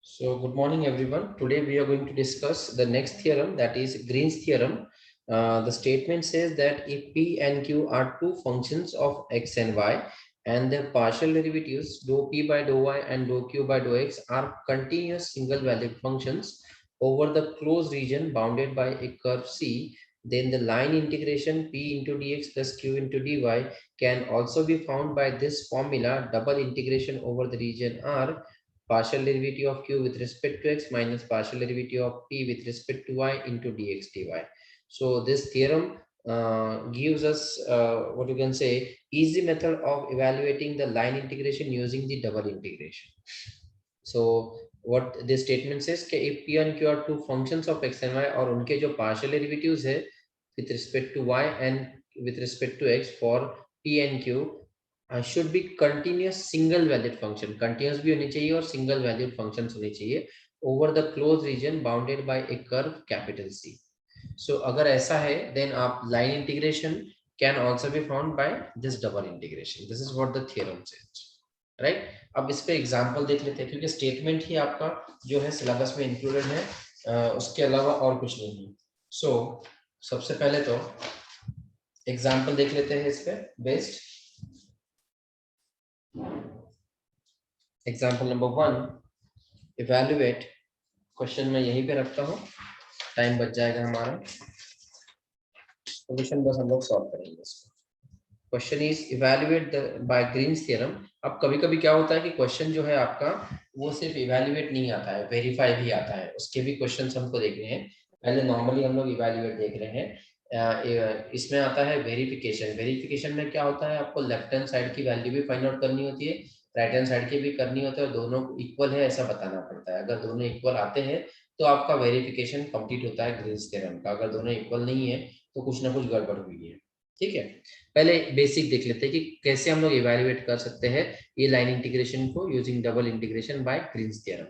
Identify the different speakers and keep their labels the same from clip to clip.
Speaker 1: So good morning everyone. Today we are going to discuss the next theorem, that is Green's theorem. The statement says that if P and Q are two functions of x and y and their partial derivatives dou P by dou y and dou Q by dou x are continuous single valued functions over the closed region bounded by a curve C, then the line integration P into dx plus Q into dy can also be found by this formula: double integration over the region R, partial derivative of q with respect to x minus partial derivative of p with respect to y into dx dy. So this theorem gives us what you can say easy method of evaluating the line integration using the double integration. So what this statement says कि if p and q are two functions of x and y और उनके जो partial derivatives है with respect to y and with respect to x for p and q should be continuous single valued function. Continuous भी होनी चाहिए और single valued functions होनी चाहिए over the closed region bounded by a curve capital C. So अगर ऐसा है then आप line integration can also be found by this double integration. This is what the theorem says, right? अब इस पे example देख लेते हैं क्योंकि स्टेटमेंट ही आपका जो है सिलेबस में इंक्लूडेड है, उसके अलावा और कुछ नहीं है. So सबसे पहले तो एग्जांपल देख लेते हैं इस पे based. Example number 1, evaluate. Question मैं यहीं पे रखता हूँ, टाइम बच जाएगा हमारा. सॉल्यूशन बस हम लोग सॉल्व करेंगे इसको. Question is evaluate by Green's theorem. अब कभी कभी क्या होता है कि क्वेश्चन जो है आपका वो सिर्फ इवेल्युएट नहीं आता है, वेरीफाई भी आता है. उसके भी क्वेश्चन हमको देखने हैं. पहले नॉर्मली हम लोग इवेल्युएट देख रहे हैं. इसमें आता है वेरिफिकेशन. वेरिफिकेशन में क्या होता है, आपको लेफ्ट हैंड साइड की वैल्यू भी फाइंड आउट करनी होती है, राइट हैंड साइड की भी करनी होती है, और दोनों इक्वल है ऐसा बताना पड़ता है. अगर दोनों इक्वल आते हैं तो आपका वेरिफिकेशन कंप्लीट होता है ग्रीन्स थ्योरम का. अगर दोनों इक्वल नहीं है तो कुछ ना कुछ गड़बड़ हुई है. ठीक है, पहले बेसिक देख लेते हैं कि कैसे हम लोग इवैल्यूएट कर सकते हैं ये लाइन इंटीग्रेशन को using double integration by Green's theorem.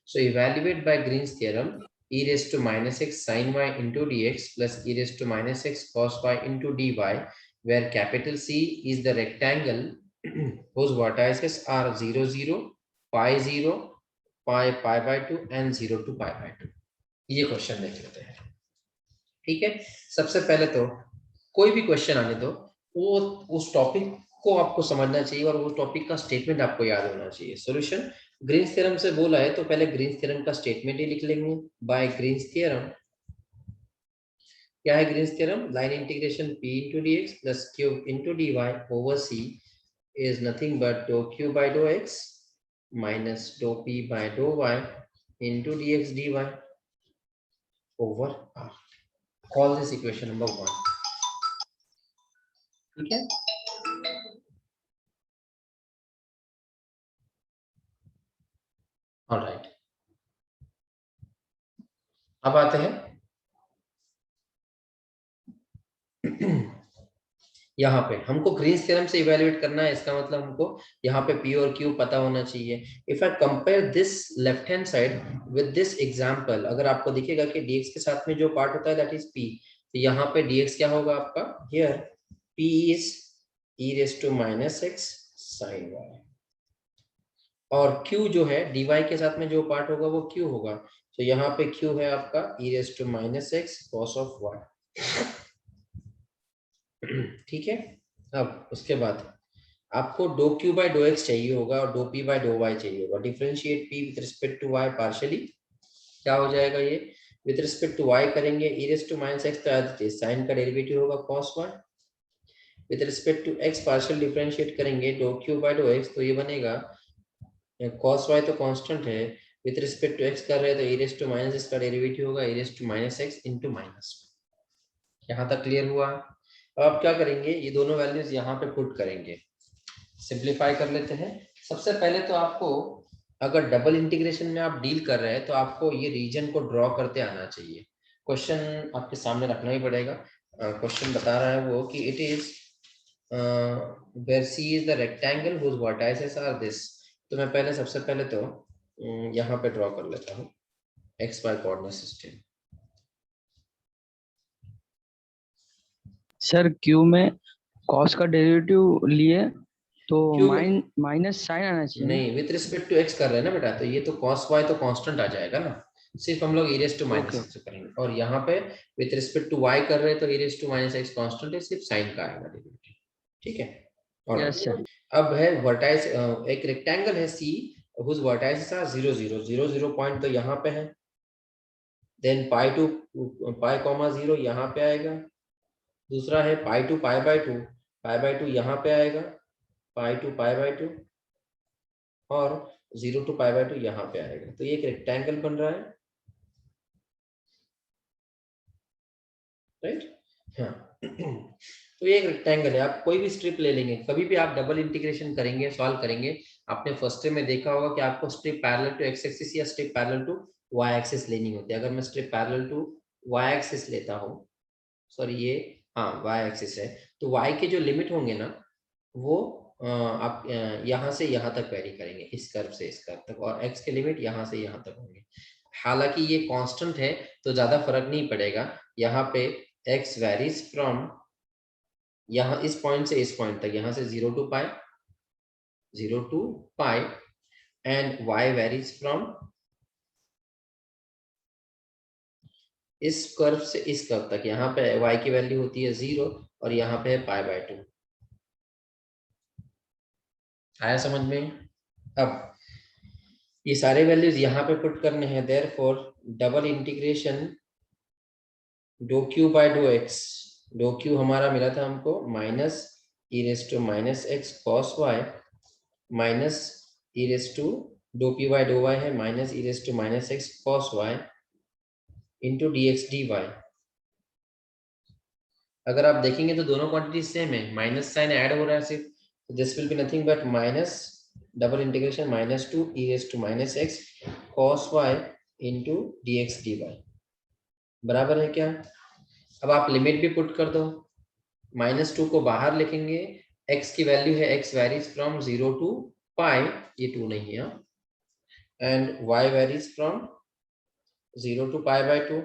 Speaker 1: So evaluate by Green's theorem e raised to minus x sin y into dx plus e raised to minus x cos y into dy, where capital C is the rectangle whose vertices are 0 0 pi 0 pi by 2 and 0 to pi by 2. ये question देख लेते हैं. ठीक है, सबसे पहले तो कोई भी क्वेश्चन आने दो, वो उस टॉपिक को आपको समझना चाहिए और वो टॉपिक का स्टेटमेंट आपको याद होना चाहिए. सॉल्यूशन ग्रीन्स थ्योरम से बोला है तो पहले ग्रीन्स थ्योरम का स्टेटमेंट ही लिख लेंगे. बाय ग्रीन्स थ्योरम, क्या है Green's theorem? Line integration p into dx plus q into dy over c is nothing but dou q by dou x minus dou p by dou y into dx dy over r. Call this equation number 1. ठीक है, alright. अब आते हैं यहाँ पे. हमको Green's theorem से evaluate करना है, इसका मतलब हमको यहाँ पे p और q पता होना चाहिए. If I compare this left hand side with this example, अगर आपको दिखेगा कि dx के साथ में जो पार्ट होता है दैट इज p, तो यहाँ पे dx क्या होगा आपका? Here p is e raised to minus x sin y, और q जो है dy के साथ में जो पार्ट होगा वो q होगा. तो यहाँ पे q है आपका e raised to minus x cos of y. ठीक है, अब उसके बाद आपको dou q by dou x चाहिए होगा और dou p by dou y चाहिए होगा. Differentiate p with respect to y partially. क्या हो जाएगा ये? विद रिस्पेक्ट टू y करेंगे e raised to minus x, तो साइन का डेरिवेटिव होगा cos y. With respect to x partial differentiate करेंगे dou q by dou x, तो ये बनेगा cos y तो कांस्टेंट है, विद रिस्पेक्ट टू x कर रहे हैं तो e raised to minus x का डेरिवेटिव होगा e raised to minus x into minus. यहाँ तक क्लियर हुआ? अब आप क्या करेंगे, ये दोनों वैल्यूज यहाँ पे पुट करेंगे. सिंप्लीफाई कर लेते हैं. सबसे पहले तो आपको अगर डबल इंटीग्रेशन में आप डील कर रहे हैं तो आपको ये रीजन को ड्रॉ करते आना चाहिए. क्वेश्चन आपके सामने रखना ही पड़ेगा. क्वेश्चन बता रहा है वो कि it is where C is the rectangle whose vertices are this. तो मैं पहले सबसे पहले तो यहाँ पे ड्रॉ कर लेता हूँ XY coordinate system.
Speaker 2: Sir Q में कॉस का डेरिवेटिव लिए तो
Speaker 1: क्यों?
Speaker 2: माइनस साइन आना चाहिए ना?
Speaker 1: नहीं, विथ रिस्पेक्ट टू एक्स कर रहे हैं ना बेटा, तो ये तो cos y तो कांस्टेंट आ जाएगा ना, सिर्फ हम लोग e raise to minus
Speaker 2: okay
Speaker 1: X करेंगे, और यहाँ पे विथ रिस्पेक्ट टू y कर रहे हैं तो e raise to minus X constant है, सिर्फ साइन का आएगा डेरिवेटिव। ठीक है,
Speaker 2: यस सर।
Speaker 1: अब है वर्टाइस, एक रेक्टेंगल है C whose vertices are 0 0 0 0 point तो यहाँ पे है, then pi to pi comma 0 यहाँ पे आएगा, दूसरा है pi to pi by two यहाँ पे आएगा, pi to pi by two, और 0 टू पाई बाय टू यहाँ पे आएगा, तो ये एक रेक्टेंगल बन रहा है, राइट? हाँ तो ये एक रेक्टेंगल है, आप कोई भी स्ट्रिप ले लेंगे, कभी भी आप डबल इंटीग्रेशन करेंगे, सॉल्व करेंगे, आपने फर्स्ट में देखा होगा कि आपको strip parallel to x axis या strip parallel to Y axis लेनी होती है। अगर मैं strip parallel to Y axis लेता हूँ, सॉरी ये, हाँ वाई एक्सिस है, तो वाई के जो लिमिट होंगे ना वो आप यहाँ से यहाँ तक वेरी करेंगे, इस कर्व से इस कर्व तक, और एक्स के लिमिट यहाँ से यहाँ तक होंगे। हालांकि ये कांस्टेंट है तो ज्यादा फर्क नहीं पड़ेगा, यहाँ पे x वेरीज फ्रॉम यहाँ इस पॉइंट से इस पॉइंट तक, यहाँ से 0 to pi and y varies from इस कर्व से इस कर्व तक, यहाँ पे y की वैल्यू होती है 0 और यहाँ पे है पाई बाय 2। आया समझ में? अब ये सारे वैल्यूज यहाँ पे पुट करने हैं, therefore double integration dough q by dough x, dough q हमारा मिला था हमको minus e raise to minus x cos y minus e raise to डो पी वाई डो वाई है minus e raise to minus x cos y into d x d y. अगर आप देखेंगे तो दोनों क्वांटिटी सेम है, माइनस साइन ऐड हो रहा है सिर्फ, this will be nothing but minus double integration minus two e raise to minus x cos y into d x d y, बराबर है क्या? अब आप लिमिट भी पुट कर दो, -2 को बाहर लिखेंगे, x की वैल्यू है x varies from 0 to pi, ये 2 नहीं है, and y varies from 0 to pi by 2,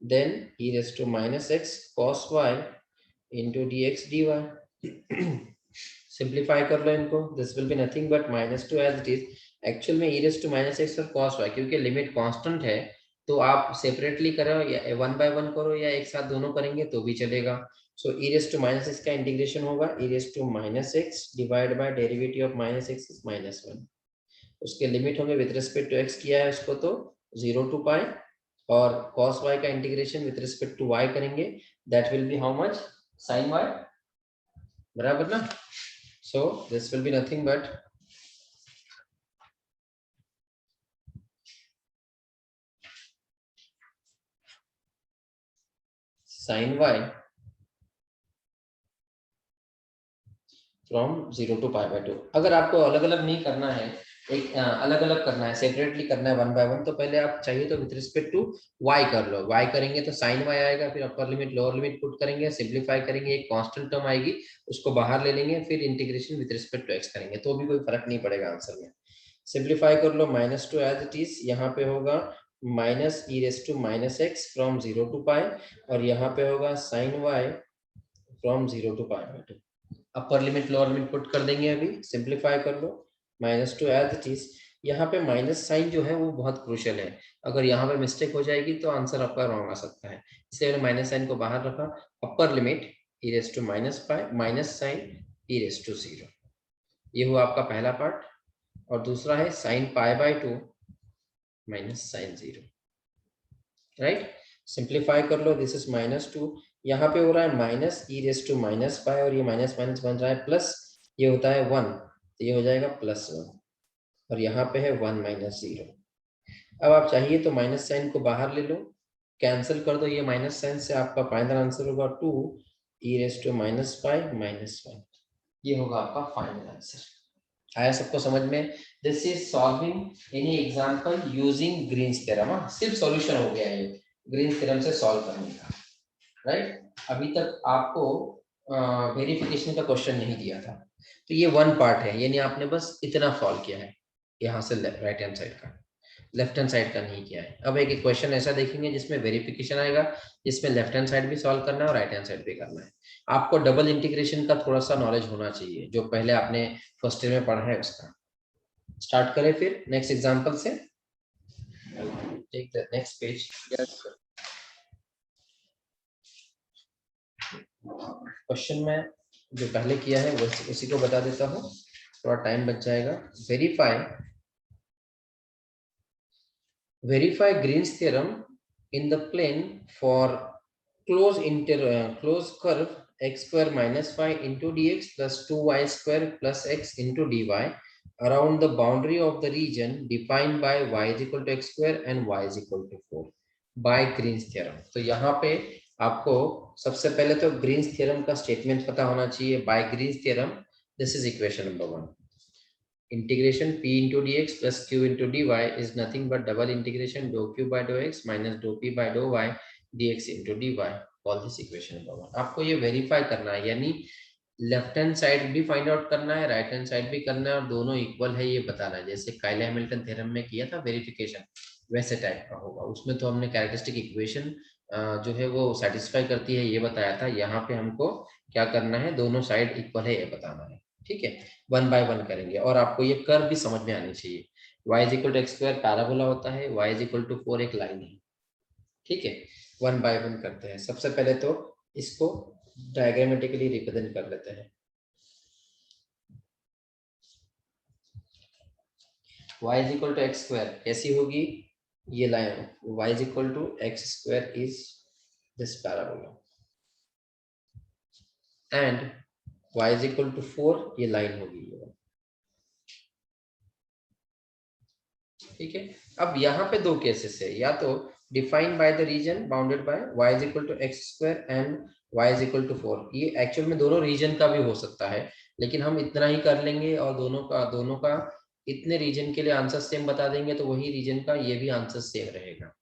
Speaker 1: then e raise to minus x cos y into dx dy। Simplify कर लो इनको, this will be nothing but -2 as it is, actual में e raise to minus x और cos y, क्योंकि limit constant है तो आप separately करो या 1 बाय 1 करो या एक साथ दोनों करेंगे तो भी चलेगा। So e raise to minus x का इंटीग्रेशन होगा e raise to minus x divide by derivative of minus x is -1, उसके लिमिट होंगे विद रिस्पेक्ट टू x किया है उसको तो 0 टू पाई, और cos y का integration with respect to y करेंगे, that will be how much, sin y, बराबर ना? So this will be nothing but sin y from 0 to pi by 2। अगर आपको अलग अलग नहीं करना है, एक अलग अलग करना है, सेपरेटली करना है 1 बाय 1, तो पहले आप चाहिए तो विद रिस्पेक्ट टू y कर लो, y करेंगे तो sin y आएगा, फिर अपर लिमिट लोअर लिमिट पुट करेंगे, सिंप्लीफाई करेंगे, एक कांस्टेंट टर्म आएगी उसको बाहर ले लेंगे, फिर integration with respect to x करेंगे, तो भी कोई फर्क नहीं पड़ेगा आंसर में। सिंप्लीफाई कर लो, -2 एज इट इज, यहाँ पे होगा minus e raise to minus x from 0 to pi, और यहाँ पे होगा sin y from 0 to pi by 2। Upper limit lower limit put कर देंगे, अभी सिंप्लीफाई कर लो, -2 एज इट इज, यहाँ पे माइनस साइन जो है वो बहुत क्रूशियल है, अगर यहाँ पे मिस्टेक हो जाएगी तो आंसर आपका रॉन्ग आ सकता है, इसलिए मैंने माइनस साइन को बाहर रखा, upper limit e raise to minus pi minus sine e raise to 0, ये हुआ आपका पहला पार्ट, और दूसरा है sine pi by 2 minus sine 0, right? Simplify कर लो, दिस इज -2, यहाँ पे हो रहा है minus e raise to minus pi, और ये माइनस माइनस बन रहा है प्लस, ये होता है 1 तो ये हो जाएगा +1, और यहाँ पे है 1 माइनस 0। अब आप चाहिए तो माइनस साइन को बाहर ले लो, कैंसिल कर दो, ये माइनस साइन से आपका फाइनल आंसर होगा 2 e raise to minus pi minus 1, ये होगा आपका फाइनल आंसर। आया सबको समझ में? This is solving any example using Green's theorem, सिर्फ सॉल्यूशन हो गया ये ग्रीन्स थ्योरम से सॉल्व करने का, राइट? अभी तक आपको वेरिफिकेशन का क्वेश्चन नहीं दिया था, तो ये 1 पार्ट है, यानी आपने बस इतना सॉल्व किया है यहाँ से राइट हैंड साइड का। लेफ्ट हैंड साइड का नहीं किया है। अब एक क्वेश्चन ऐसा देखेंगे जिसमें वेरिफिकेशन आएगा, जिसमें लेफ्ट हैंड साइड भी सॉल्व करना है और राइट हैंड साइड भी करना है। आपको डबल इंटीग्रेशन का थोड़ा सा नॉलेज होना चाहिए, जो पहले आपने फर्स्ट ईयर में पढ़ा है उसका। स्टार्ट करें फिर नेक्स्ट एग्जांपल से। Take the next page.
Speaker 2: Yes, sir.
Speaker 1: Question में जो पहले किया है उसी को बता देता हूँ, थोड़ा टाइम बच जाएगा। Verify Green's theorem in the plane for closed curve x square minus 5 into dx plus 2y square plus x into dy around the boundary of the region defined by y is equal to x square and y is equal to 4 by Green's theorem। तो यहाँ पे आपको सबसे पहले तो Green's theorem का statement पता होना चाहिए। By Green's theorem, this is equation number 1। Integration p into dx plus q into dy is nothing but double integration dou q by dou x minus dou p by dou y dx into dy। Call this equation number 1। आपको ये verify करना है, यानी left hand side भी find out करना है, right hand side भी करना है, और दोनों इक्वल है ये बताना है। जैसे कायले हैमिल्टन थ्योरम में किया था वेरिफिकेशन, वैसे टाइप का होगा। उसमें तो हमने कैरेक्टरिस्टिक इक्वेशन जो है वो सेटिस्फाई करती है ये बताया था। यहाँ पे हमको क्या करना है, दोनों साइड इक्वल है ये बताना है। ठीक है, वन बाय वन करेंगे। और आपको ये कर्व भी समझ में आनी चाहिए। y is equal to x square parabola होता है, y इज इक्वल टू 4 एक लाइन है। ठीक है, वन बाय वन करते हैं। सबसे पहले तो इसको डायग्रामेटिकली रिप्रेजेंट कर लेते हैं। y is equal to x square कैसी होगी, ये line y is equal to x square is this parabola, and y is equal to 4 ये लाइन होगी ये। ठीक है, अब यहाँ पे दो केसेस है, या तो defined by the region bounded by y is equal to x square and y is equal to 4। ये एक्चुअल में दोनों रीजन का भी हो सकता है, लेकिन हम इतना ही कर लेंगे और दोनों का इतने रीजन के लिए आंसर सेम बता देंगे, तो वही रीजन का ये भी आंसर सेम रहेगा,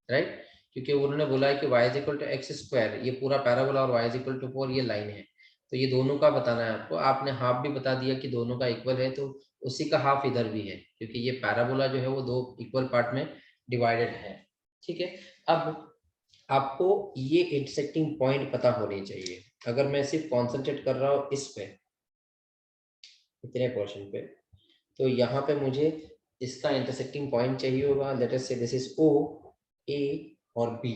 Speaker 1: राइट। क्योंकि उन्होंने बोला है कि y is equal to x square, ये पूरा पैराबोला, और y इज इक्वल टू 4 ये लाइन है। तो ये दोनों का बताना है आपको। आपने हाफ भी बता दिया कि दोनों का इक्वल है, तो उसी का हाफ इधर भी है, क्योंकि ये पैराबोला जो है वो दो इक्वल पार्ट में डिवाइडेड है। ठीक है, अब आपको ये इंटरसेक्टिंग पॉइंट पता होने चाहिए। अगर मैं सिर्फ कॉन्सेंट्रेट कर रहा हूँ इस पे, इतने पोर्शन पे, तो यहाँ पे मुझे इसका इंटरसेक्टिंग पॉइंट चाहिए होगा। लेट अस से दिस इज ओ, ए और बी,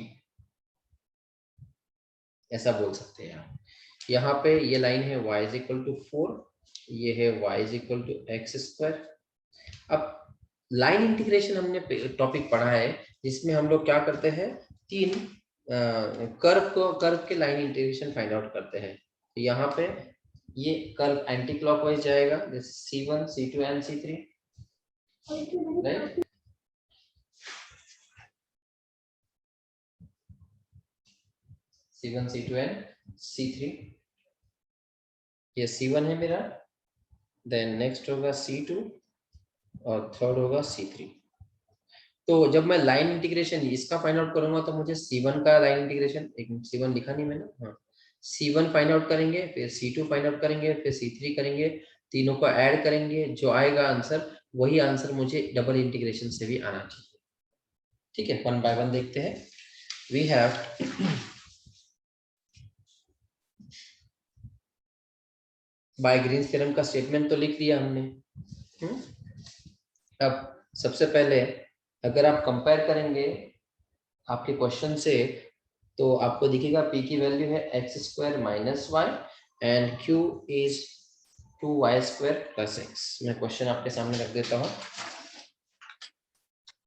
Speaker 1: ऐसा बोल सकते हैं आप। यहाँ पे ये लाइन है y इज इक्वल टू 4, ये है y is equal to x square. अब लाइन इंटीग्रेशन हमने टॉपिक पढ़ा है, जिसमें हम लोग क्या करते हैं, तीन कर्व के लाइन इंटीग्रेशन फाइंड आउट करते हैं। तो यहाँ पे ये कर्व एंटी क्लॉकवाइज जाएगा, जैसे C1 C2 and C3, right. C1 C2 and C3, ये C1 है मेरा, देन नेक्स्ट होगा C2 और थर्ड होगा C3। तो जब मैं लाइन इंटीग्रेशन इसका फाइंड आउट करूंगा, तो मुझे C1 का लाइन इंटीग्रेशन, एक C1 लिखा नहीं मैंने, हाँ, C1 फाइंड आउट करेंगे, फिर C2 फाइंड आउट करेंगे, फिर C3 करेंगे, तीनों को ऐड करेंगे, जो आएगा आंसर वही आंसर मुझे डबल इंटीग्रेशन से भी आना चाहिए। ठीक है, वन बाय वन देखते हैं। We have by Green's theorem का स्टेटमेंट तो लिख दिया हमने। अब सबसे पहले अगर आप कंपेयर करेंगे आपके क्वेश्चन से, तो आपको दिखेगा p की वैल्यू है x square minus y and q is 2y square plus x. मैं क्वेश्चन आपके सामने रख देता हूँ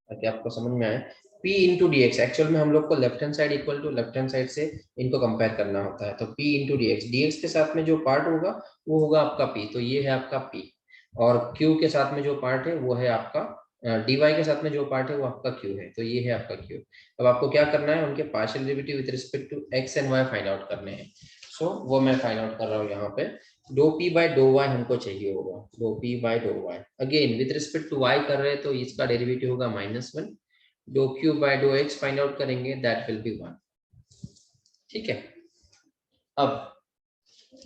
Speaker 1: ताकि आपको समझ में आए। p into d x, actual में हम लोग को left hand side equal to left hand side से इनको कंपेयर करना होता है। तो p इंटू डी एक्स के साथ में जो पार्ट होगा वो होगा आपका p, तो ये है आपका p, और q के साथ में जो पार्ट है वो है आपका dy के साथ में जो पार्ट है वो आपका q है, तो ये है आपका q। अब आपको क्या करना है, उनके partial derivative with respect to x and y find out करने हैं। सो वो मैं फाइंड आउट कर रहा हूँ यहाँ पे। Do p by do y हमको चाहिए होगा, do p by do y again with respect to y कर रहे हैं, तो इसका डेरिवेटिव होगा -1। Do q by do x find out करेंगे, दैट विल बी 1। ठीक है, अब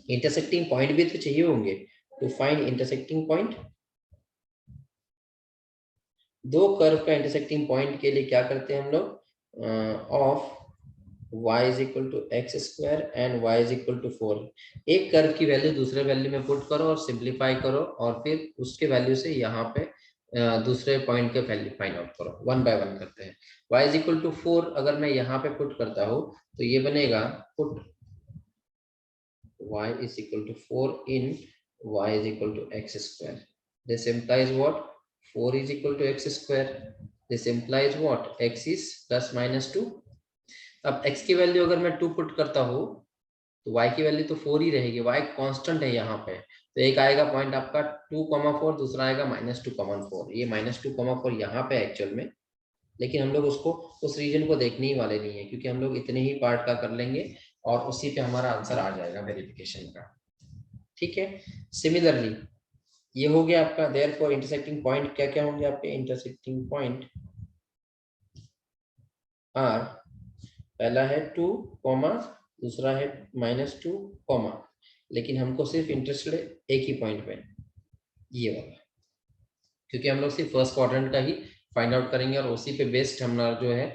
Speaker 1: इंटरसेक्टिंग पॉइंट भी तो चाहिए होंगे। टू फाइंड इंटरसेक्टिंग पॉइंट, दो कर्व का इंटरसेक्टिंग पॉइंट के लिए क्या करते हैं हम लोग, of y is equal to x square and y is equal to 4। एक कर्व की वैल्यू दूसरे वैल्यू में पुट करो और सिंप्लीफाई करो और फिर उसके वैल्यू से यहाँ पे दूसरे पॉइंट के वैल्यू फाइंड आउट करो, वन बाय वन करते हैं। y इज इक्वल टू 4 अगर मैं यहाँ पे पुट करता हूँ तो ये बनेगा put y is equal to 4 in y is equal to x square. This implies what? 4 is equal to x square. This implies what? X is plus minus 2. अब x की वैल्यू अगर मैं 2 पुट करता हूँ तो y की value तो 4 ही रहेगी, y कांस्टेंट है यहाँ पे। तो एक आएगा पॉइंट आपका 2,4, दूसरा आएगा -2,4। ये -2,4 यहाँ पे एक्चुअल में, लेकिन हम लोग उसको उस रीजन को देखने ही वाले नहीं है क्योंकि हम लोग इतने ही पार्ट का कर लेंगे और उसी पे हमारा आंसर आ जाएगा वेरिफिकेशन का। ठीक है, सिमिलरली ये हो गया आपका। देयरफॉर इंटरसेक्टिंग पॉइंट क्या क्या होंगे आपके? इंटरसेक्टिंग पॉइंट आर, पहला है 2, दूसरा है -2, लेकिन हमको सिर्फ इंटरेस्टेड एक ही पॉइंट पे, ये वाला, क्योंकि हम लोग सिर्फ फर्स्ट क्वाड्रेंट का ही फाइंड आउट करेंगे और उसी पे बेस्ड हम जो है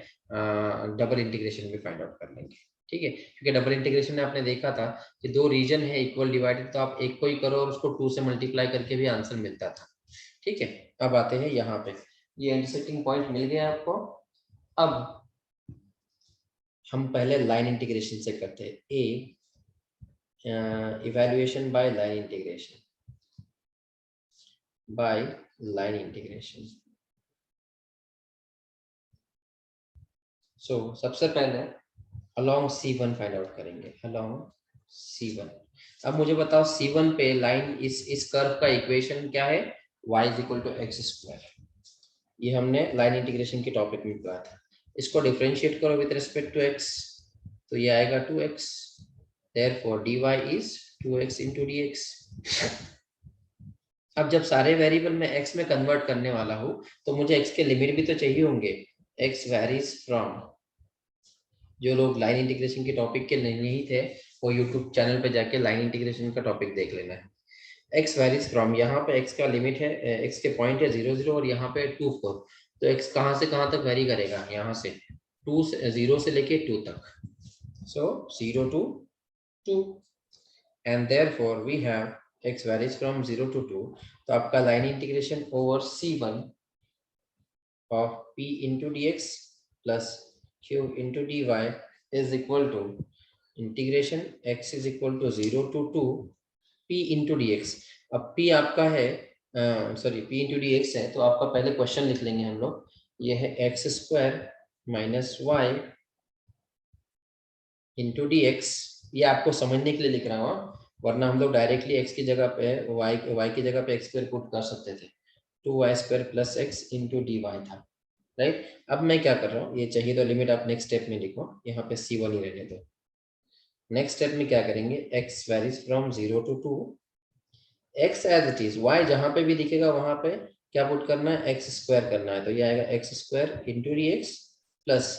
Speaker 1: डबल इंटीग्रेशन भी फाइंड आउट कर लेंगे। ठीक है, क्योंकि डबल इंटीग्रेशन में आपने देखा था कि दो रीजन है इक्वल डिवाइडेड, तो आप एक को ही करो और उसको 2 से मल्टीप्लाई करके भी आंसर मिलता था। ठीक है, अब आते हैं यहाँ पे, ये इंटरसेक्टिंग पॉइंट मिल गया आपको। अब हम पहले लाइन इंटीग्रेशन से करते हैं, ए इवैल्यूएशन बाय लाइन इंटीग्रेशन। सो सबसे पहले अलोंग C1 फाइंड आउट करेंगे, अलोंग C1। अब मुझे बताओ C1 पे लाइन इस कर्व का इक्वेशन क्या है? y is equal to x square. ये हमने लाइन इंटीग्रेशन के टॉपिक में पढ़ा था। इसको डिफरेंशिएट करो विद रिस्पेक्ट टू x, तो ये आएगा 2x। Therefore dy is 2x into dx। अब जब सारे वेरिएबल में x में कन्वर्ट करने वाला हूं तो मुझे x के लिमिट भी तो चाहिए होंगे। x वैरीज फ्रॉम, जो लोग लाइन इंटीग्रेशन के टॉपिक के नहीं थे वो यूट्यूब चैनल पे जाके लाइन इंटीग्रेशन का टॉपिक देख लेना है। x वैरीज फ्रॉम, यहाँ पे x का लिमिट है, x के पॉइंट है 0 0 और यहाँ पे 2 4। तो x कहाँ से कहाँ तक वेरी करेगा? यहाँ से 0 से लेके 2 तक। So 0 to 2 and therefore we have x varies from 0 to 2। तो आपका line integration over C1 of p into dx plus q into dy is equal to integration x is equal to 0 to 2 p into dx। अब p आपका है sorry p into dx है, तो आपका पहले question लिख लेंगे हम लोग। ये है x square minus y into dx। ये आपको समझने के लिए लिख रहा हूँ, वरना हम लोग डायरेक्टली x की जगह पे y की जगह पे x स्क्वायर पुट कर सकते थे। 2y square plus x into dy था, राइट। अब मैं क्या कर रहा हूँ, ये चाहिए तो लिमिट आप नेक्स्ट स्टेप में लिखो, यहाँ पे C1 ही रहने दो। नेक्स्ट स्टेप में क्या करेंगे, x varies from 0 to 2, x as it is, y जहां पे भी दिखेगा वहां पे क्या पुट करना है? x स्क्वायर करना है। तो ये आएगा x square into dx plus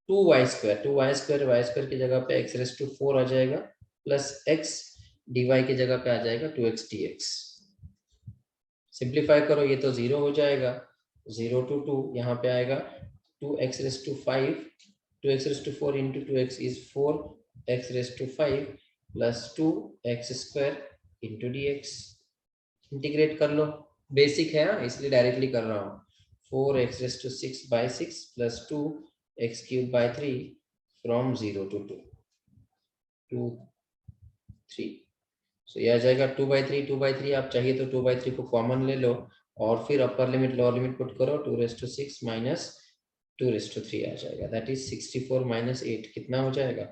Speaker 1: 2y square, y square की जगह पे x रेस टू 4 आ जाएगा, प्लस x dy की जगह पे आ जाएगा 2x dx। सिंप्लीफाई करो, ये तो 0 हो जाएगा, 0 to 2 यहाँ पे आएगा 2x raise to 5, 2x raise to 4 into 2x is 4x raise to 5 plus 2x square into dx। Integrate कर लो, बेसिक है ना इसलिए डायरेक्टली कर रहा हूँ। 4x raise to 6 by 6 plus 2x cube by 3 फ्रॉम 0 to 2 2 3। सो ये आ जाएगा 2/3 आप चाहिए तो 2/3 को कॉमन ले लो और फिर अपर लिमिट लोअर लिमिट पुट करो, 2⁻6 माइनस 2⁻3 आ जाएगा, दैट इज 64 माइनस 8 कितना हो जाएगा?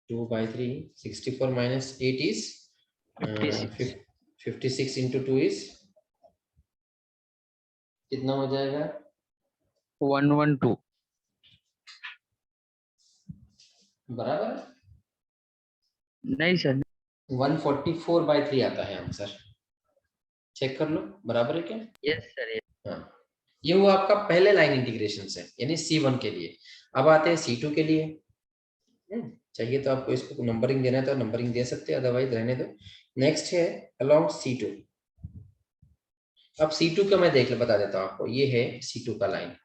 Speaker 1: 2/3, 64 माइनस 8 इज 56 इंटू 2 इज कितना हो जाएगा?
Speaker 2: 112।
Speaker 1: बराबर
Speaker 2: नहीं सर।
Speaker 1: 144/3 आता है आंसर, चेक कर लो बराबर है क्या?
Speaker 2: Yes sir.
Speaker 1: हाँ, ये हुआ आपका पहले लाइन इंटीग्रेशन से, यानी C1 के लिए। अब आते हैं C2 के लिए। चाहिए तो आपको इसको नंबरिंग देना है तो नंबरिंग दे सकते हैं, अदरवाइज रहने दो। नेक्स्ट है अलोंग C2। अब C2 का मैं बता देता हूँ आपको, ये है C2 का लाइन।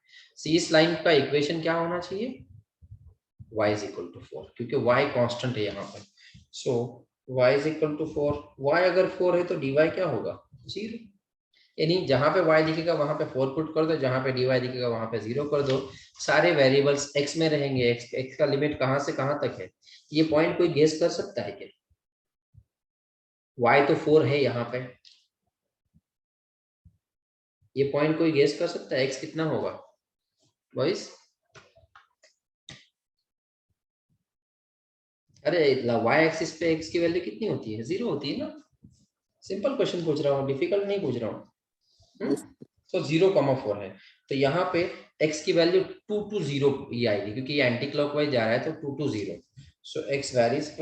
Speaker 1: इस लाइन का इक्वेशन क्या होना चाहिए, y is equal to 4, क्योंकि y कांस्टेंट है यहाँ पर। सो y is equal to 4, y अगर 4 है तो dy क्या होगा, 0। यानी जहां पे y दिखेगा वहां पे 4 पुट कर दो, जहां पे dy दिखेगा वहां पे 0 कर दो। सारे वेरिएबल्स x में रहेंगे। x का लिमिट कहां से कहां तक है, ये पॉइंट कोई गेस कर सकता है क्या? y तो 4 है यहाँ पे, ये पॉइंट कोई गेस कर सकता है x कितना होगा बॉयज? अरे y एक्सिस पे x की वैल्यू कितनी होती है, 0 होती है ना। सिंपल क्वेश्चन पूछ रहा हूँ, डिफिकल्ट नहीं पूछ रहा हूँ। तो 0,4 है, तो यहाँ पे x की वैल्यू 2 to 0 ये आएगी, क्योंकि ये एंटी क्लॉकवाइज जा रहा है, तो 2 to 0। So x varies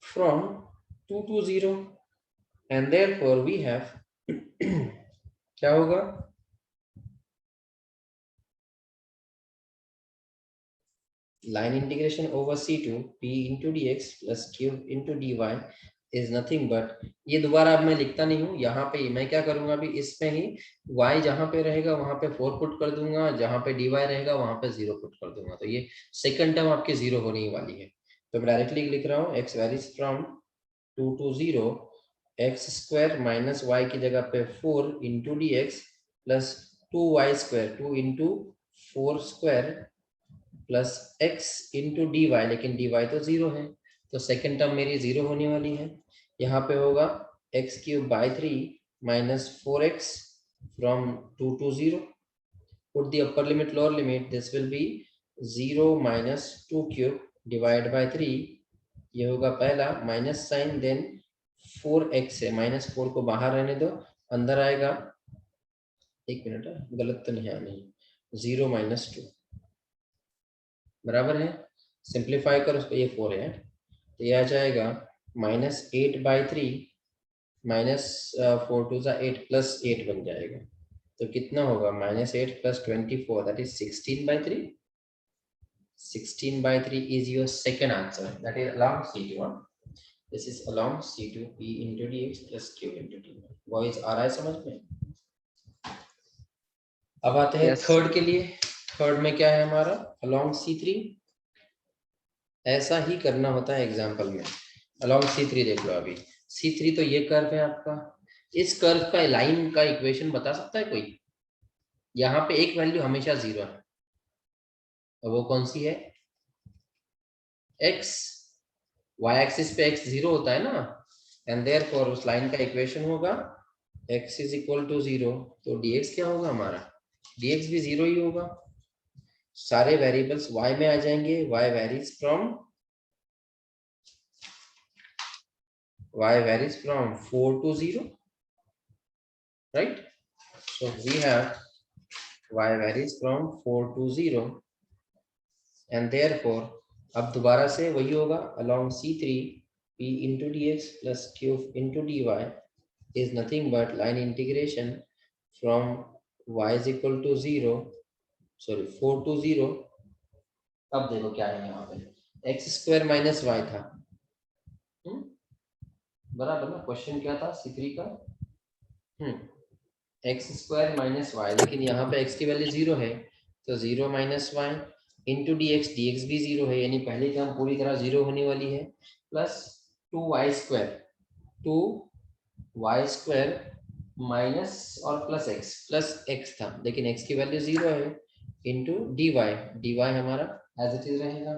Speaker 1: from 2 to 0, and therefore we have क्या होगा, line integration over C2 p into dx plus q into dy is nothing but, ये दोबारा अब मैं लिखता नहीं हूँ, यहाँ पे मैं क्या करूंगा अभी, इसमें ही y जहां पे रहेगा वहां पे 4 पुट कर दूंगा, जहां पे dy रहेगा वहां पे 0 पुट कर दूंगा, तो ये सेकंड टर्म आपकी 0 होने वाली है। तो मैं डायरेक्टली लिख रहा हूँ x varies from 2 to 0, x square minus y की जगह पे 4 into d x plus 2y square, 2 into 4 square plus x into d y, लेकिन डी वाई तो 0 है, तो सेकेंड टर्म मेरी 0 होने वाली है। यहाँ पे होगा x cube by 3 minus 4x from 2 to 0, put the upper limit lower limit, this will B 0 minus 2 cube divide by 3, ये होगा पहला माइनस साइन, देन 4x है, माइनस 4 को बाहर रहने दो, अंदर आएगा, एक मिनट है, गलत तो नहीं है, नहीं, 0 माइनस 2 बराबर है, सिंप्लीफाई कर उसको, ये 4 है, तो ये आ जाएगा -8/3 माइनस 4 टू ज़ा 8 प्लस 8 बन जाएगा, तो कितना होगा, -8 plus 24, that is 16/3। 16/3 is your second answer, that is along C2। This is along C2 p into dx plus q into dy। Boys आ रहा है समझ में? अब आते हैं
Speaker 2: Yes,
Speaker 1: थर्ड के लिए। थर्ड में क्या है हमारा, along C3। ऐसा ही करना होता है एग्जाम्पल में। along C3 देख लो, अभी C3 तो ये कर्व है आपका, इस कर्व का लाइन का इक्वेशन बता सकता है कोई? यहाँ पे एक वैल्यू हमेशा 0 है, और वो कौन सी है, x। y एक्सिस पे x 0 होता है ना, एंड देयरफॉर उस लाइन का इक्वेशन होगा x इज इक्वल टू 0, तो dx क्या होगा हमारा, dx भी 0 ही होगा। सारे वेरिएबल्स y में आ जाएंगे, y varies from 4 to 0, right? So we have y varies from 4 to 0, and therefore अब दोबारा से वही होगा, along C3 p into dx plus q into dy is nothing but line integration from y is equal to 0, sorry 4 to 0। अब देखो क्या है यहाँ पे, एक्स स्क्वायर माइनस वाई था, बराबर ना, क्वेश्चन क्या था C3 का, एक्स स्क्वायर माइनस वाई, लेकिन यहाँ पे x की वैल्यू 0 है, तो 0 minus y into d x भी 0 है, यानी पहली टर्म पूरी तरह 0 होने वाली है, प्लस 2y स्क्वायर माइनस और प्लस x था, लेकिन x की वैल्यू 0 है, इंटू dy हमारा एज इट इज रहेगा।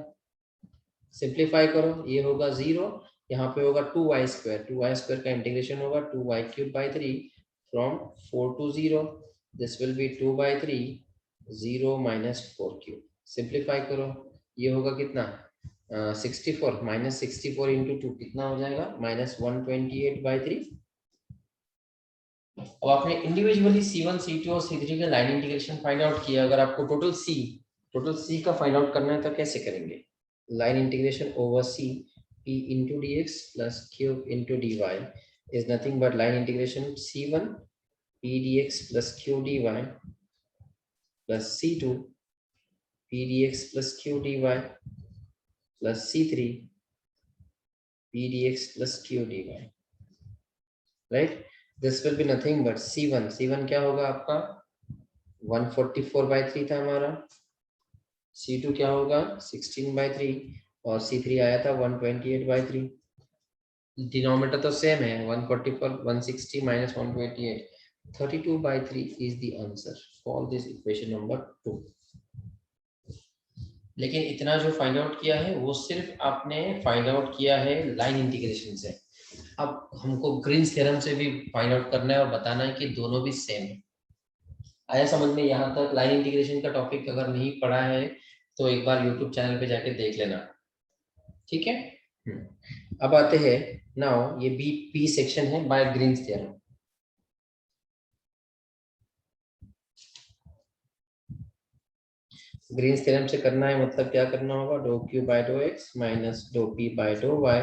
Speaker 1: सिंप्लीफाई करो, ये होगा 0, यहाँ पे होगा 2y स्क्वायर का इंटीग्रेशन होगा 2y³/3 from 4 to 0, this will B 2/3, 0 minus 4³ simplify करो, ये होगा कितना 64, -64 इंटू 2 कितना हो जाएगा, -128/3। अब आपने इंडिविजुअली C1 C2 और C3 का लाइन इंटीग्रेशन फाइंड आउट किया, अगर आपको टोटल C का फाइंड आउट करना है तो कैसे करेंगे, line integration over C p into dx plus q into dy is nothing but line integration C1 p dx plus q dy plus C2 p dx plus q dy plus C3 p dx plus q dy। Right, this will be nothing but C1. C1 क्या होगा आपका 144/3 था हमारा. C2 क्या होगा 16/3 और C3 आया था 128/3. डिनोमिनेटर तो सेम है 144 160 minus 128 32/3 is the answer for this equation number 2. लेकिन इतना जो फाइंड आउट किया है वो सिर्फ आपने फाइंड आउट किया है लाइन इंटीग्रेशन से. अब हमको ग्रीन्स थ्योरम से भी फाइंड आउट करना है और बताना है कि दोनों भी सेम है. आया समझ में? यहाँ तक लाइन इंटीग्रेशन का टॉपिक अगर नहीं पढ़ा है तो एक बार यूट्यूब चैनल पे जाके देख लेना. ठीक है. अब आते हैं नाउ ये बी सेक्शन है by Green's theorem. Green's theorem से करना है मतलब क्या करना होगा do q by dough x minus do p by do y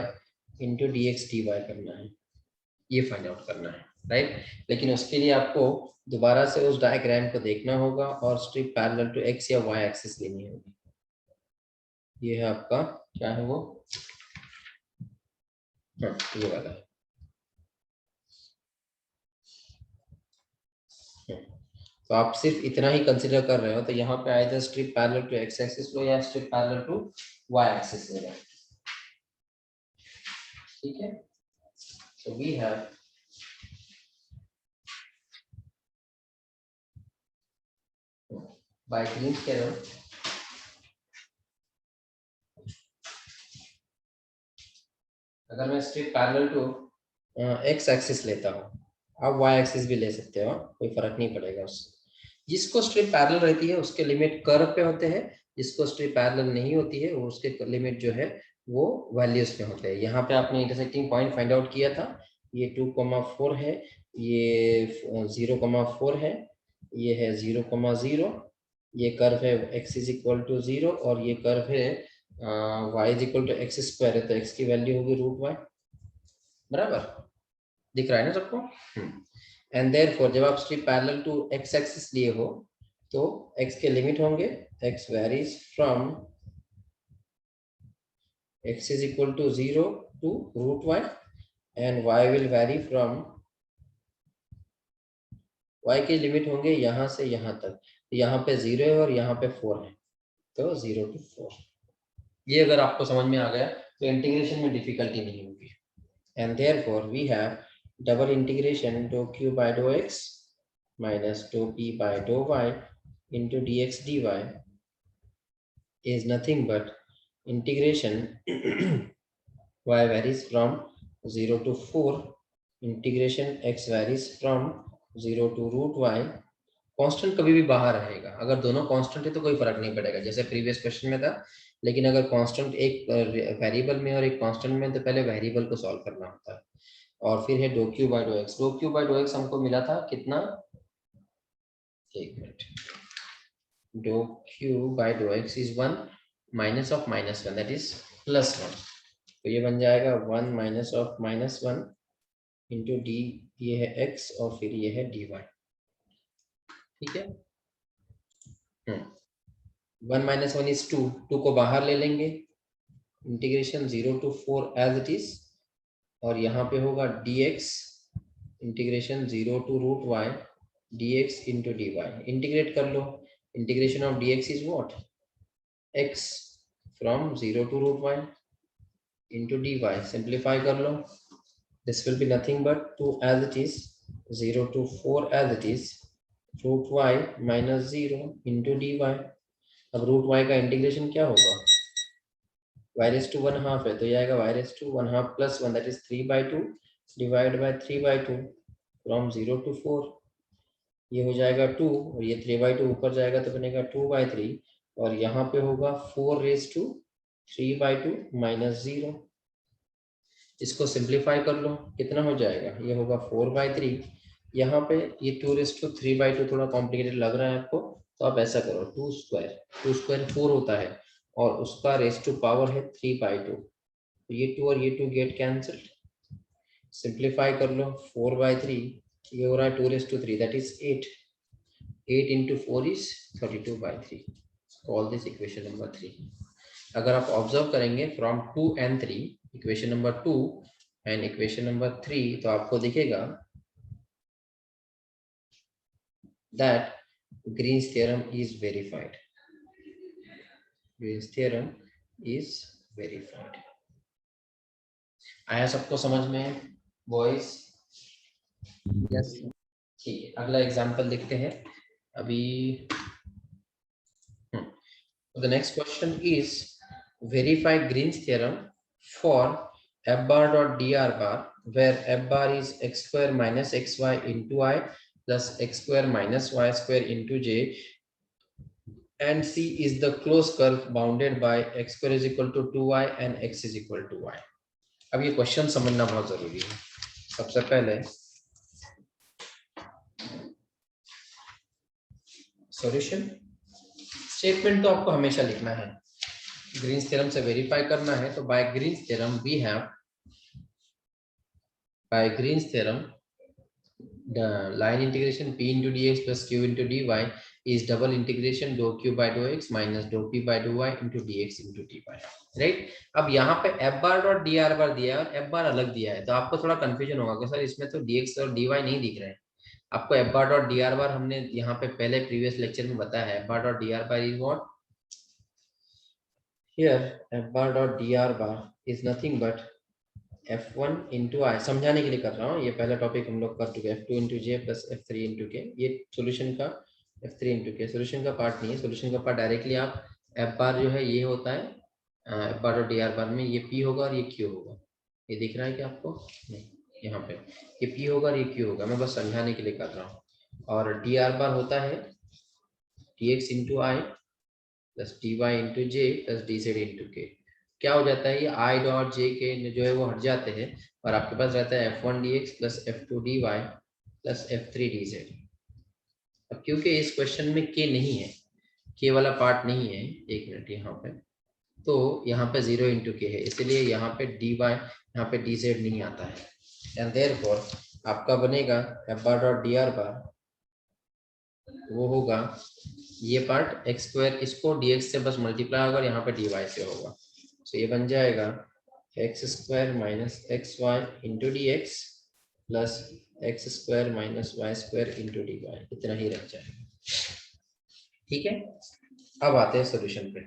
Speaker 1: into d x d y करना है. ये फाइंड आउट करना है. राइट, लेकिन उसके लिए आपको दोबारा से उस डायग्राम को देखना होगा और स्ट्रिप पैरेलल टू एक्स या वाई एक्सिस लेनी होगी. ये है आपका क्या है वो, हाँ ये वाला है. तो आप सिर्फ इतना ही कंसीडर कर रहे हो तो यहाँ पे either strip parallel to x axis लो या strip parallel to Y axis ले लो. ठीक है. So we have by Green's theorem अगर मैं strip parallel to x axis लेता हूँ, आप वाई एक्सिस भी ले सकते हो, कोई फर्क नहीं पड़ेगा उससे. जिसको स्ट्रिप पैरेलल रहती है उसके लिमिट कर्व पे होते हैं, जिसको स्ट्रिप पैरेलल नहीं होती है वो उसके लिमिट जो है वो वैल्यूज पे होते हैं. यहाँ पे आपने इंटरसेक्टिंग पॉइंट फाइंड आउट किया था. ये 2,4 है, ये 0,4 है, ये है 0,0. ये कर्व है x इज इक्वल टू 0 और ये कर्व है y is equal to x square है, तो x की वैल्यू होगी √y. बराबर दिख रहा है ना सबको? एंड देयरफॉर जब आप strip parallel to x axis लिए हो तो x के लिमिट होंगे, x varies from x is equal to 0 to √y and y will vary from, y के लिमिट होंगे यहाँ से यहाँ तक. यहाँ पे 0 है और यहाँ पे 4 है, तो 0 to 4. ये अगर आपको समझ में आ गया तो इंटीग्रेशन में डिफिकल्टी नहीं होगी. And therefore we have double integration dough q by dough x minus do p by do y into d x d y is nothing but integration y varies from 0 to 4, integration x varies from 0 to √y. Constant कभी भी बाहर रहेगा. अगर दोनों constant है तो कोई फर्क नहीं पड़ेगा जैसे प्रीवियस क्वेश्चन में था. लेकिन अगर कांस्टेंट एक वेरिएबल में और एक कांस्टेंट में तो पहले वेरिएबल को सॉल्व करना होता है. और फिर है do q by dough x. Dough q by dough x हमको मिला था कितना, एक minute, do q by dough x is 1 minus of -1 that is +1. तो ये बन जाएगा 1 माइनस ऑफ -1 इंटू डी, ये है x और फिर ये है dy. ठीक है. 1 माइनस 1 इज 2, 2 को बाहर ले लेंगे, integration 0 to 4 as it is, और यहाँ पे होगा dx integration 0 to √y dx into dy. Integrate कर लो. Integration of dx is what, x from 0 to √y into dy. Simplify कर लो. This will be nothing but 2 as it is, 0 to 4 as it is, √y minus 0 into dy. अब √y का integration क्या होगा, y raised to 1/2 है तो ये आएगा y raised to 1/2 plus 1 that is 3/2 divided by 3/2 from 0 to 4. ये हो जाएगा 2 और ये 3/2 ऊपर जाएगा तो बनेगा 2/3 और यहाँ पे होगा 4 raised to 3/2 minus 0. इसको सिंप्लीफाई कर लो, कितना हो जाएगा, ये होगा 4/3. यहाँ पे ये 2 raised to 3/2 थोड़ा कॉम्प्लिकेटेड लग रहा है आपको, तो आप ऐसा करो 2 स्क्वायर 4 होता है और उसका रेस्ट टू पावर है 3/2. तो ये 2 और ये 2 गेट कैंसल्ड. सिंप्लीफाई कर लो 4/3, ये हो रहा है 2 raised to 3 that is 8. 8 into 4 is 32/3. Call this equation number 3. अगर आप ऑब्जर्व करेंगे from 2 and 3, equation number 2 and equation number 3, तो आपको दिखेगा that Green's theorem is verified. Green's theorem is verified. आया सबको समझ में बॉयज?
Speaker 2: यस
Speaker 1: ठीक है, अगला एग्जांपल देखते हैं अभी। The next question is verify Green's theorem for f bar dot dr bar, where f bar is x square minus xy into I plus x square minus y square into j, and C is the closed curve bounded by x square is equal to 2y and x is equal to y. अब ये question समझना बहुत जरूरी है। सबसे पहले solution statement तो आपको हमेशा लिखना है। ग्रीन्स थ्योरम से वेरीफाई करना है तो by Green's theorem we have, by Green's theorem, the line integration p into dx plus q into dy is double integration dou q by dou x minus dou p by dou y into dx into dy, right. अब यहाँ पे f bar dot dr bar दिया है और f bar अलग दिया है, तो आपको थोड़ा कंफ्यूजन होगा कि सर इसमें तो dx और dy नहीं दिख रहे हैं। आपको f bar dot dr bar हमने यहाँ पे पहले प्रीवियस लेक्चर में बताया है। f bar dot dr bar is what? Here f bar dot dr bar is nothing but f1 into I, समझाने के लिए कर रहा हूँ, ये पहला टॉपिक हम लोग कर चुके हैं। f2 into j plus f3 into k, ये सॉल्यूशन का f3 into k सॉल्यूशन का पार्ट नहीं है। सॉल्यूशन का पार्ट डायरेक्टली आप f बार जो है ये होता है f बार और dr बार में ये p होगा और ये q होगा। ये दिख रहा है क्या आपको? नहीं, यहाँ पे ये p होगा और ये q होगा, मैं बस समझाने के लिए कर रहा हूँ। और dr बार होता है dx into I plus dy into j plus dz into k। क्या हो जाता है, ये आई डॉट जे के जो है वो हट जाते हैं और आपके पास रहता है f1 dx plus f2 dy plus f3 dz। अब क्योंकि इस क्वेश्चन में k नहीं है, k वाला पार्ट नहीं है, एक मिनट यहाँ पे, तो यहाँ पे 0 इंटू के है, इसलिए यहाँ पे dy यहाँ पे dz नहीं आता है। एंड देयरफॉर आपका बनेगा f बार डॉट dr बार, वो होगा ये पार्ट एक्स स्क्वायर, इसको dx से बस मल्टीप्लाई होगा और यहाँ पे dy से होगा। तो ये बन जाएगा x square minus x y into d x plus x square minus y square into d y, इतना ही रह जाएगा। ठीक है, अब आते हैं सॉल्यूशन पे।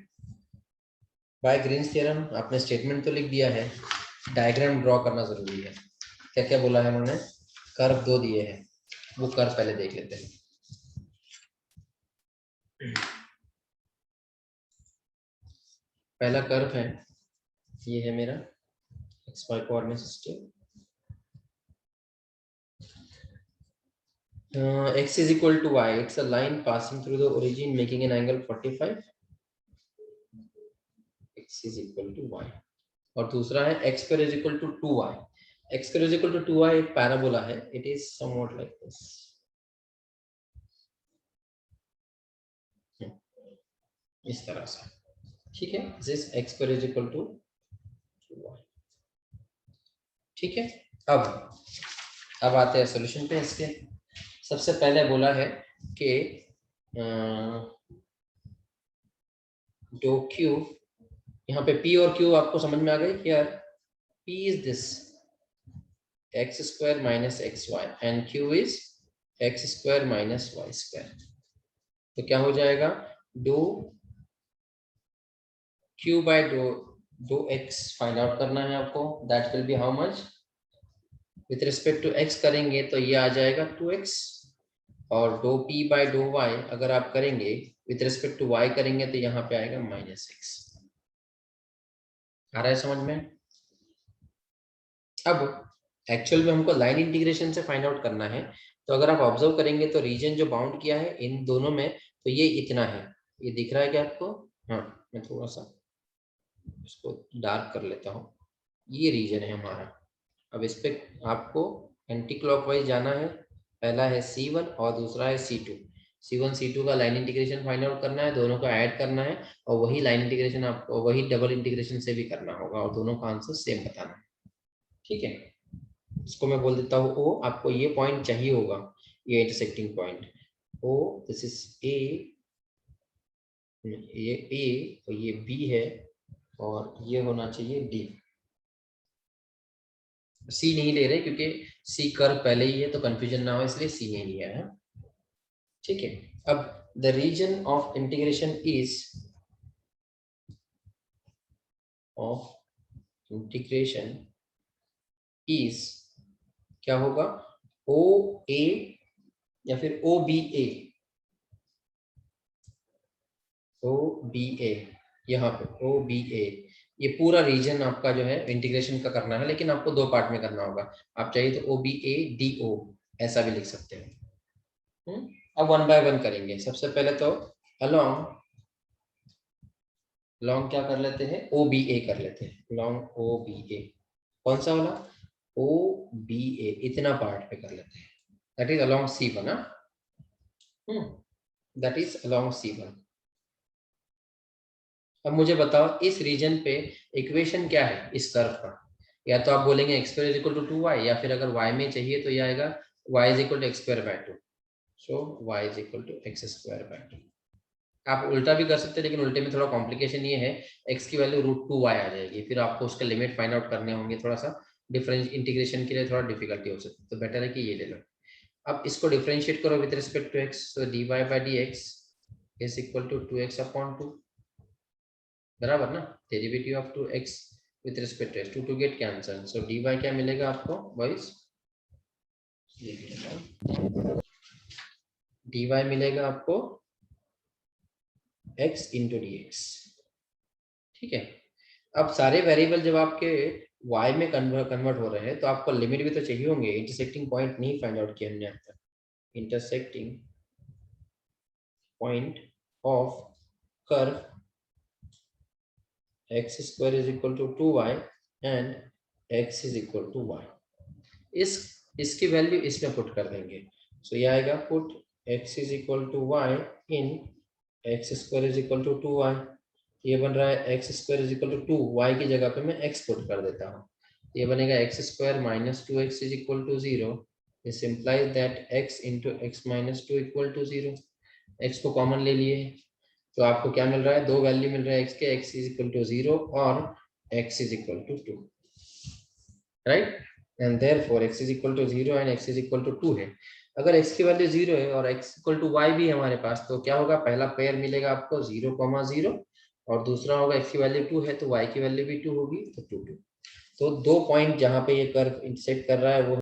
Speaker 1: बाय ग्रीन्स थ्योरम आपने स्टेटमेंट तो लिख दिया है, डायग्राम ड्रॉ करना जरूरी है। क्या क्या बोला है उन्होंने? कर्व दो दिए हैं, वो कर्व पहले देख लेते हैं। पहला कर्व है, ये है मेरा XY coordinate system. X is equal to y, it's a line passing through the origin making an angle 45, x is equal to y। और दूसरा है x square is equal to 2y, x square is equal to 2y एक parabola है, it is somewhat like this, इस तरह से। ठीक है, this x square is equal to 2y। ठीक है, अब आते हैं सॉल्यूशन पे इसके। सबसे पहले बोला है कि डो क्यू, यहाँ पे p और q आपको समझ में आ गई? Here p is this x square minus xy and q is x square minus y square। तो क्या हो जाएगा, do q by do x find out करना है आपको, that will be how much, with respect to x करेंगे तो ये आ जाएगा 2x, और do p by do y अगर आप करेंगे विथ रिस्पेक्ट टू y करेंगे तो यहाँ पे आएगा -x। आ रहा है समझ में? अब एक्चुअल में हमको लाइन इंटीग्रेशन से फाइंड आउट करना है, तो अगर आप ऑब्जर्व करेंगे तो रीजन जो बाउंड किया है इन दोनों में, तो ये इतना है, ये दिख रहा है क्या आपको? हाँ, मैं थोड़ा सा इसको डार्क कर लेता हूँ, ये रीजन है हमारा। अब इस पे आपको एंटी क्लॉकवाइज जाना है, पहला है C1 और दूसरा है C2। C1 C2 का लाइन इंटीग्रेशन फाइंड आउट करना है, दोनों को ऐड करना है, और वही लाइन इंटीग्रेशन आपको वही डबल इंटीग्रेशन से भी करना होगा, और दोनों का आंसर सेम बताना है। ठीक है, इसको मैं बोल देता हूँ O, आपको ये पॉइंट चाहिए होगा, ये intersecting point O, this is A, ये A और ये B है, और ये होना चाहिए D। सी नहीं ले रहे क्योंकि सी कर्व पहले ही है, तो कंफ्यूजन ना हो इसलिए सी नहीं लिया है। ठीक है, अब the region of integration is क्या होगा, ओ ए या फिर ओ बी ए, ओ बी ए, यहाँ पे ओ बी ए, ये पूरा रीजन आपका जो है इंटीग्रेशन का करना है, लेकिन आपको दो पार्ट में करना होगा। आप चाहिए तो O B A D O ऐसा भी लिख सकते हैं। अब वन बाय वन करेंगे। सबसे पहले तो अलोंग लॉन्ग क्या कर लेते हैं, ओ बी ए कर लेते हैं। लॉन्ग ओ बी ए कौन सा वाला, ओ बी ए, इतना पार्ट पे कर लेते हैं। That is along C one, that is along C one. अब मुझे बताओ इस रीजन पे इक्वेशन क्या है इस कर्व का। या तो आप बोलेंगे x square is equal to 2y, या फिर अगर y में चाहिए तो ये आएगा y is equal to x square by 2। So y is equal to x square by 2। आप उल्टा भी कर सकते हैं, लेकिन उल्टे में थोड़ा कॉम्प्लिकेशन ये है, x की वैल्यू √2y आ जाएगी, फिर आपको उसका लिमिट फाइंड आउट करने होंगे, थोड़ा सा डिफरेंस इंटीग्रेशन के लिए थोड़ा डिफिकल्टी हो सकती है, तो बेटर है कि ये ले लो। अब इसको डिफरेंशिएट करो with respect to x, so dy by dx is equal to 2x upon 2, बराबर ना, derivative of 2x with respect to x, 2 to get cancel, so dy क्या मिलेगा आपको बॉयज, dy मिलेगा आपको x इंटू डी एक्स। ठीक है, अब सारे वेरिएबल जब आपके y में कन्वर्ट हो रहे हैं तो आपको लिमिट भी तो चाहिए होंगे। इंटरसेक्टिंग पॉइंट नहीं फाइंड आउट किया हमने अब तक। Intersecting point of curve x square is equal to 2y and x is equal to y, इसकी वैल्यू इसमें पुट कर देंगे। सो ये आएगा put x is equal to y in x square is equal to 2y। ये बन रहा है x square is equal to 2, y की जगह पे मैं x पुट कर देता हूँ, ये बनेगा x square minus 2x is equal to 0। This implies that x into x minus 2 equal to 0। x को कॉमन ले लिए तो आपको क्या मिल रहा है, दो वैल्यू मिल रहा है x के, x इज इक्वल टू 0 और x is equal to 2, right, and therefore x is equal to 0 and x is equal to 2 है। अगर x की वैल्यू 0 है और x इक्वल टू y भी है हमारे पास, तो क्या होगा, पहला पेयर मिलेगा आपको 0,0 और दूसरा होगा x की वैल्यू 2 है तो y की वैल्यू भी 2 होगी, तो 2 2। तो दो पॉइंट जहां पे ये कर्व इंटरसेक्ट कर रहा है वो